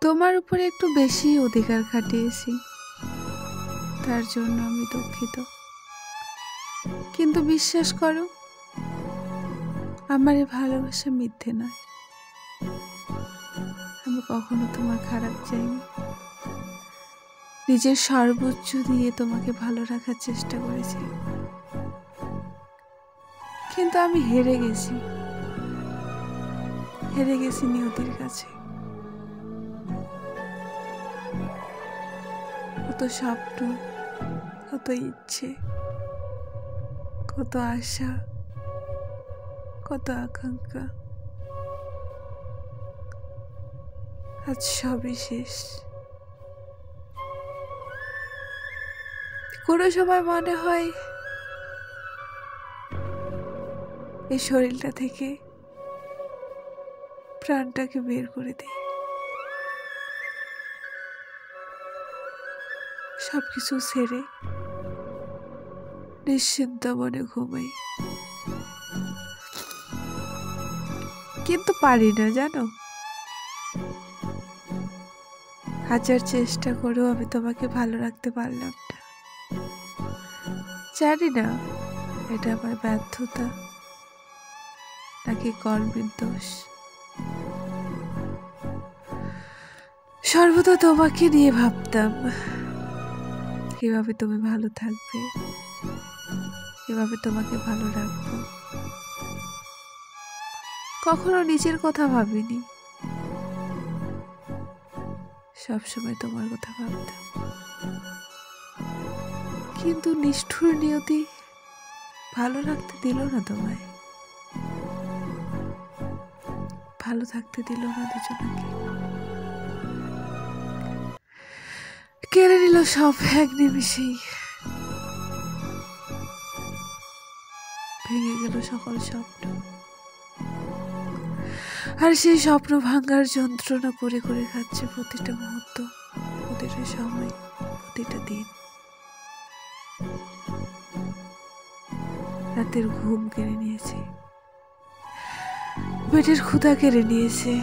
তোমার উপরে একটু বেশি অধিকার খাটিয়েছি, তার জন্য আমি দুঃখিত। কিন্তু বিশ্বাস করো, আমার এই ভালোবাসা মিথ্যে নয়। আমি কখনো তোমার খারাপ চাইনি। নিজের সর্বোচ্চ দিয়ে তোমাকে ভালো রাখার চেষ্টা করেছি, কিন্তু আমি হেরে গেছি নিয়তির কাছে। কত স্বপ্ন, কত ইচ্ছে, কত আশা, কত আকাঙ্ক্ষা, আজ সবই শেষ। কোনো সময় মনে হয় এই শরীরটা থেকে প্রাণটাকে বের করে দিই, সবকিছু ছেড়ে নিশ্চিন্ত মনে ঘুমাই। কিন্তু পারি না, জানো। হাজার চেষ্টা করেও আমি তোমাকে ভালো রাখতে পারলাম না। জানি না এটা আমার ব্যর্থতা নাকি কর্মের দোষ। সর্বদা তোমাকে নিয়ে ভাবতাম, কিভাবে তুমি ভালো থাকবে, কিভাবে তোমাকে ভালো রাখবো। কখনো নিজের কথা ভাবিনি, সবসময় তোমার কথা ভাবতাম। কিন্তু নিষ্ঠুর নিয়তি ভালো রাখতে দিল না তোমায়, ভালো থাকতে দিল না দুজনকে। কেড়ে নিল সব এক নিমিষেই। ভেঙে গেল সকল স্বপ্ন, আর সেই স্বপ্ন ভাঙার যন্ত্রণা করে করে খাচ্ছে প্রতিটা মুহূর্ত, প্রতিটা সময়, প্রতিটা দিন। রাতের ঘুম কেড়ে নিয়েছে, পেটের ক্ষুধা কেড়ে নিয়েছে,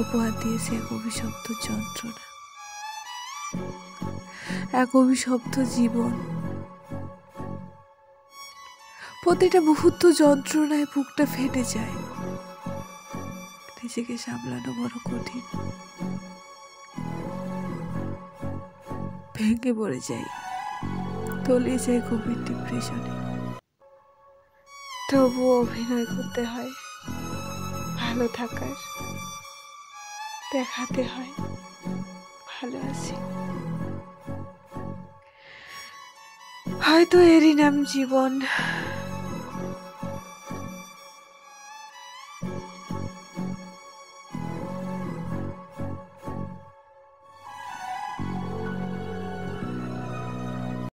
উপহার দিয়েছে এক অভিশপ্ত যন্ত্রণা, এক অভিশপ্ত জীবন। প্রতিটা মুহূর্ত যন্ত্রণায় বুকটা ফেটে যায়, নিজেকে সামলানো বড় কঠিন। ভেঙে পড়ে যাই, তলিয়ে যায় গভীর ডিপ্রেশনে। তবুও অভিনয় করতে হয় ভালো থাকার, দেখাতে হয় ভালো আছি। হয়তো এরই নাম জীবন।